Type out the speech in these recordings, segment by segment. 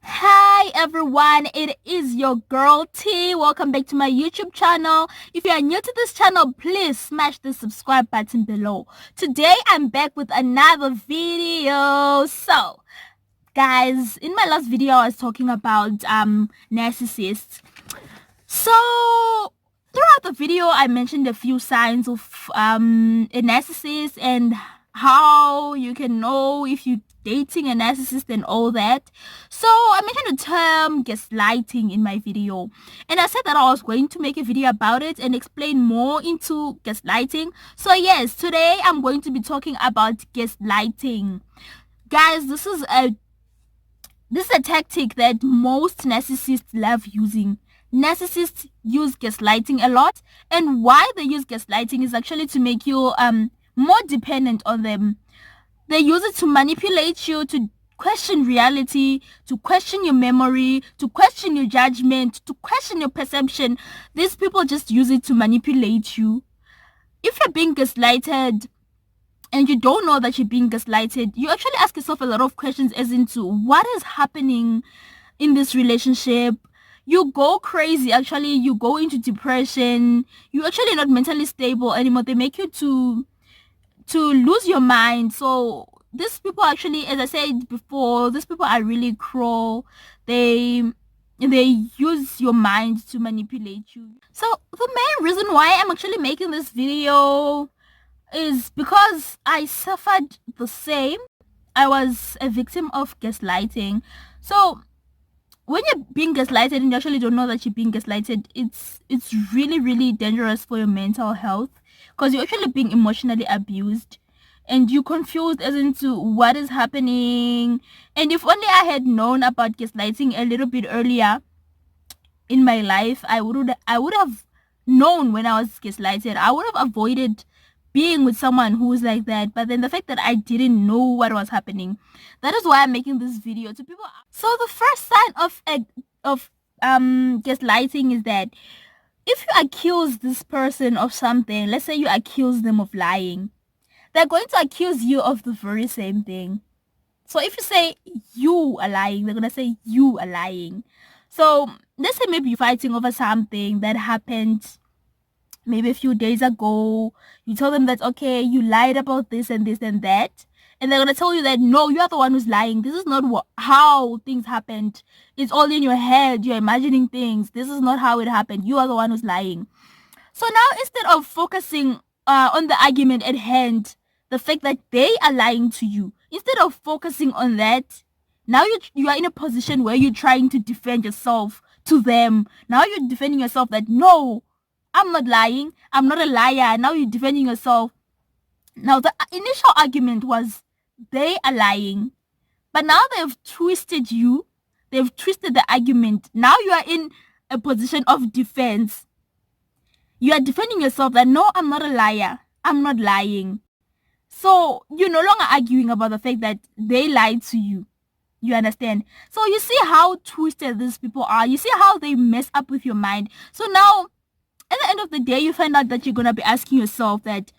Hi everyone, it is your girl T. Welcome back to my YouTube channel. If you are new to this channel, please smash the subscribe button below. Today I'm back with another video. So guys, in my last video I was talking about narcissists. So throughout the video I mentioned a few signs of a narcissist and how you can know if you're dating a narcissist and all that. So I mentioned the term gaslighting in my video, and I said that I was going to make a video about it and explain more into gaslighting. So yes, today I'm going to be talking about gaslighting. Guys, this is a tactic that most narcissists love using. Narcissists use gaslighting a lot, and why they use gaslighting is actually to make you more dependent on them. They use it to manipulate you, to question reality, to question your memory, to question your judgment, to question your perception. These people just use it to manipulate you. If you're being gaslighted and you don't know that you're being gaslighted, you actually ask yourself a lot of questions as into what is happening in this relationship. You go crazy, actually. You go into depression. You're actually not mentally stable anymore. They make you to lose your mind. So these people actually, as I said before, these people are really cruel. They use your mind to manipulate you. So the main reason why I'm actually making this video is because I suffered the same. I was a victim of gaslighting. So when you're being gaslighted and you actually don't know that you're being gaslighted, it's really dangerous for your mental health, because you're actually being emotionally abused and you're confused as into what is happening. And if only I had known about gaslighting a little bit earlier in my life, I would have known when I was gaslighted. I would have avoided being with someone who's like that. But then the fact that I didn't know what was happening, that is why I'm making this video to people. So the first sign of gaslighting is that if you accuse this person of something, let's say you accuse them of lying, they're going to accuse you of the very same thing. So if you say you are lying, they're gonna say you are lying. So let's say maybe you're fighting over something that happened maybe a few days ago. You tell them that, okay, you lied about this and this and that, and they're gonna tell you that no, you are the one who's lying. This is not how things happened. It's all in your head. You're imagining things. This is not how it happened. You are the one who's lying. So now, instead of focusing on the argument at hand, the fact that they are lying to you, instead of focusing on that, now you are in a position where you're trying to defend yourself to them. Now you're defending yourself that no, I'm not lying. I'm not a liar. Now you're defending yourself. Now the initial argument was they are lying, but now they've twisted you. They've twisted the argument. Now you are in a position of defense. You are defending yourself that no, I'm not a liar. I'm not lying. So you're no longer arguing about the fact that they lied to you. You understand? So you see how twisted these people are. You see how they mess up with your mind. So now, at the end of the day, you find out that you're going to be asking yourself that,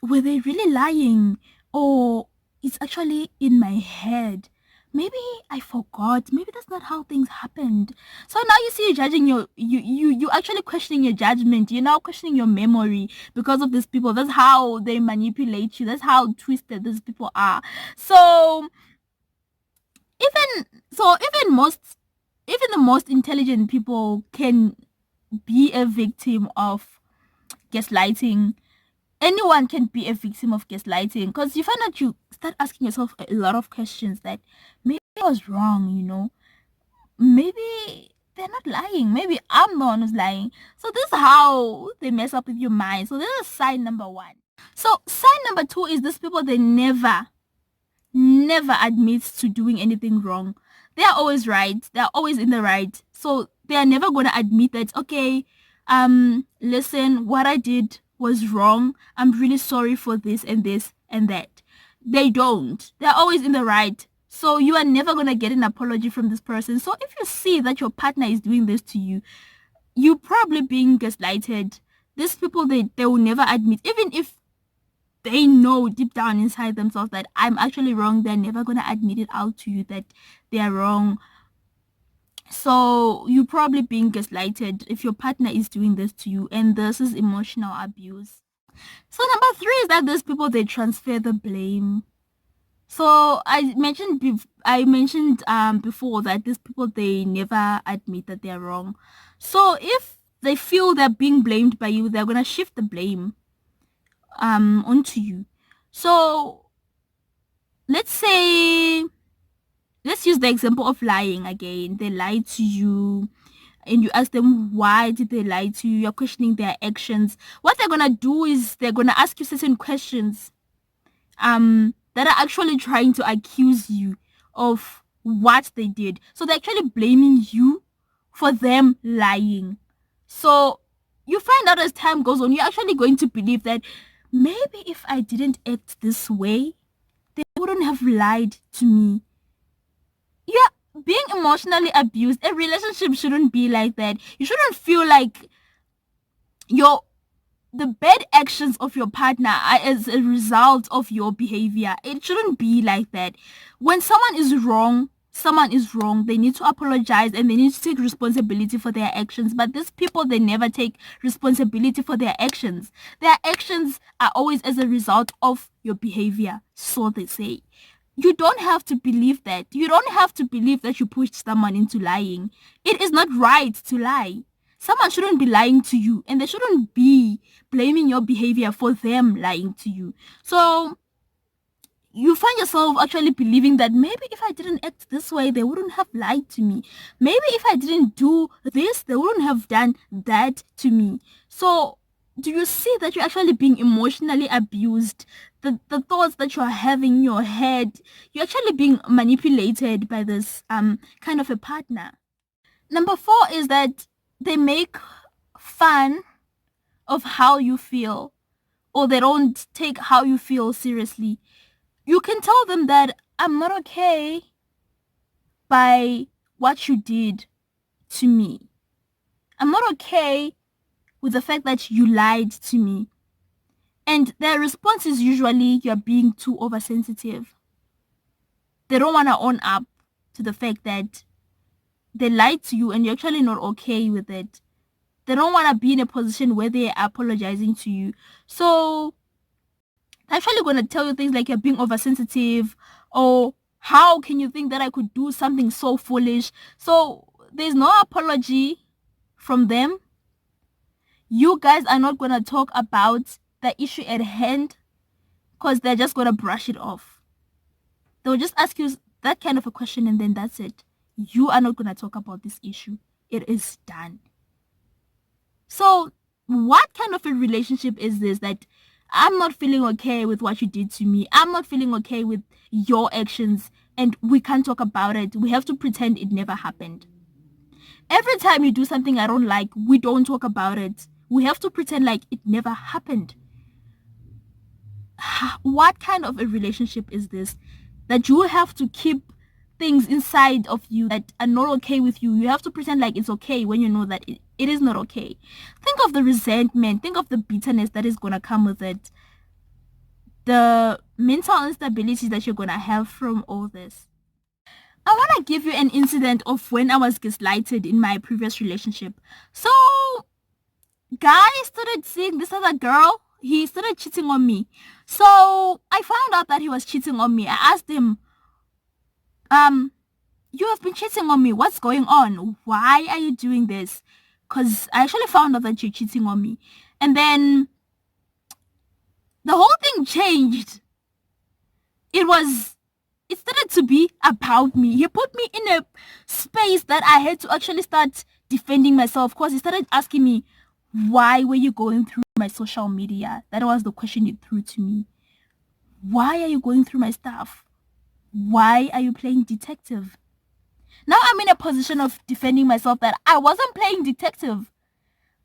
were they really lying? Or it's actually in my head? Maybe I forgot. Maybe that's not how things happened. So now you see you're judging you actually questioning your judgment. You're now questioning your memory because of these people. That's how they manipulate you. That's how twisted these people are. So even even the most intelligent people can be a victim of gaslighting. Anyone can be a victim of gaslighting, because you find out you start asking yourself a lot of questions that maybe I was wrong, maybe they're not lying, maybe I'm the one who's lying. So this is how they mess up with your mind. So this is sign number one. So sign number two is these people, they never admit to doing anything wrong. They are always right. They are always in the right. So they are never going to admit that, okay, listen, what I did was wrong. I'm really sorry for this and this and that. They don't. They're always in the right. So you are never going to get an apology from this person. So if you see that your partner is doing this to you, you probably being gaslighted. These people, they will never admit, even if they know deep down inside themselves that I'm actually wrong. They're never going to admit it out to you that they are wrong. So you're probably being gaslighted if your partner is doing this to you, and this is emotional abuse. So number three is that these people, they transfer the blame. So I mentioned before that these people, they never admit that they're wrong. So if they feel they're being blamed by you, they're gonna shift the blame onto you. So let's say, let's use the example of lying again. They lied to you and you ask them why did they lie to you. You're questioning their actions. What they're gonna do is they're gonna ask you certain questions that are actually trying to accuse you of what they did. So they're actually blaming you for them lying. So you find out as time goes on, you're actually going to believe that maybe if I didn't act this way, they wouldn't have lied to me. You're being emotionally abused. A relationship shouldn't be like that. You shouldn't feel like you're the bad actions of your partner are as a result of your behavior. It shouldn't be like that. When someone is wrong, someone is wrong. They need to apologize and they need to take responsibility for their actions. But these people, they never take responsibility for their actions. Their actions are always as a result of your behavior, so they say. You don't have to believe that. You don't have to believe that you pushed someone into lying. It is not right to lie. Someone shouldn't be lying to you, and they shouldn't be blaming your behavior for them lying to you. So you find yourself actually believing that maybe if I didn't act this way, they wouldn't have lied to me. Maybe if I didn't do this, they wouldn't have done that to me. So do you see that you're actually being emotionally abused? The thoughts that you're having in your head, you're actually being manipulated by this kind of a partner. Number four is that they make fun of how you feel, or they don't take how you feel seriously. You can tell them that I'm not okay by what you did to me. I'm not okay with the fact that you lied to me. And their response is usually you're being too oversensitive. They don't want to own up to the fact that they lied to you and you're actually not okay with it. They don't want to be in a position where they're apologizing to you. So they're actually going to tell you things like you're being oversensitive, or how can you think that I could do something so foolish? So there's no apology from them. You guys are not going to talk about the issue at hand because they're just going to brush it off. They'll just ask you that kind of a question and then that's it. You are not going to talk about this issue. It is done. So what kind of a relationship is this that I'm not feeling okay with what you did to me? I'm not feeling okay with your actions and we can't talk about it. We have to pretend it never happened. Every time you do something I don't like, we don't talk about it. We have to pretend like it never happened. What kind of a relationship is this that you have to keep things inside of you that are not okay with you? You have to pretend like it's okay when you know that it is not okay. Think of the resentment, think of the bitterness that is going to come with it, the mental instability that you're going to have from all this. I want to give you an incident of when I was gaslighted in my previous relationship. So guy started seeing this other girl. He started cheating on me. So I found out that he was cheating on me. I asked him, you have been cheating on me. What's going on? Why are you doing this? Because I actually found out that you're cheating on me. And then the whole thing changed. It started to be about me. He put me in a space that I had to actually start defending myself. Of course, he started asking me, why were you going through my social media? That was the question he threw to me. Why are you going through my stuff? Why are you playing detective? Now I'm in a position of defending myself that I wasn't playing detective.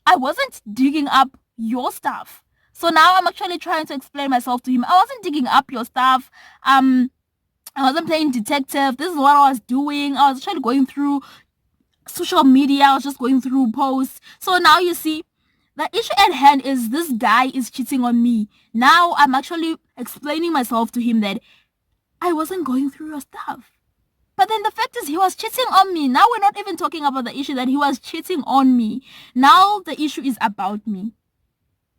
I wasn't digging up your stuff. So now I'm actually trying to explain myself to him. I wasn't digging up your stuff. I wasn't playing detective. This is what I was doing. I was actually going through social media. I was just going through posts. So now you see, The issue at hand is this guy is cheating on me. Now I'm actually explaining myself to him that I wasn't going through your stuff. But then the fact is he was cheating on me. Now we're not even talking about the issue that he was cheating on me. Now the issue is about me.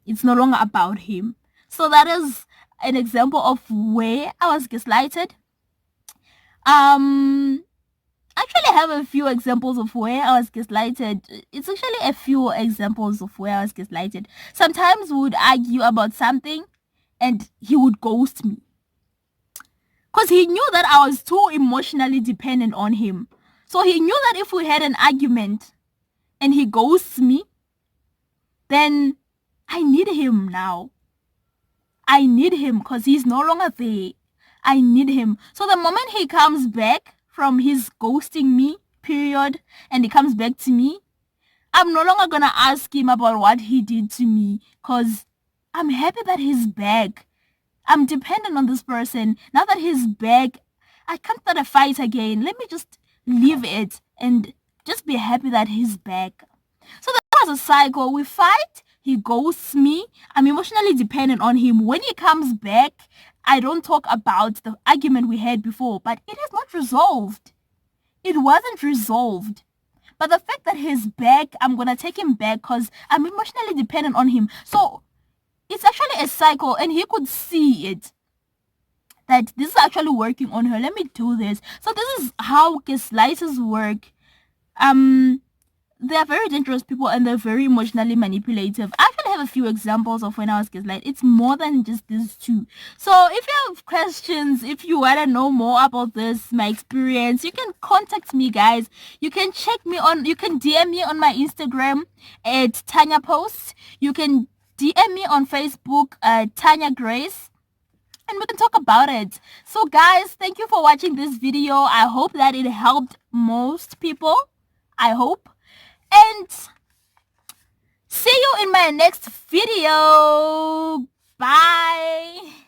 It's no longer about him. So that is an example of where I was gaslighted. Actually have a few examples of where I was gaslighted. It's actually a few examples of where I was gaslighted. Sometimes we would argue about something and he would ghost me. Because he knew that I was too emotionally dependent on him. So he knew that if we had an argument and he ghosts me, then I need him now. I need him because he's no longer there. I need him. So the moment he comes back from his ghosting me period and he comes back to me, I'm no longer going to ask him about what he did to me because I'm happy that he's back. I'm dependent on this person. Now that he's back, I can't start a fight again. Let me just leave it and just be happy that he's back. So that was a cycle. We fight, he ghosts me. I'm emotionally dependent on him. When he comes back, I don't talk about the argument we had before, but it is not resolved. It wasn't resolved. But the fact that he's back, I'm going to take him back because I'm emotionally dependent on him. So it's actually a cycle and he could see it. That this is actually working on her. Let me do this. So this is how gaslighters work. They are very dangerous people and they're very emotionally manipulative. I actually have a few examples of when I was gaslighted. It's more than just these two. So if you have questions, if you want to know more about this, my experience, you can contact me, guys. You can you can DM me on my Instagram at Tanya Post. You can DM me on Facebook, Tanya Grace, and we can talk about it. So guys, thank you for watching this video. I hope that it helped most people. I hope. And see you in my next video. Bye.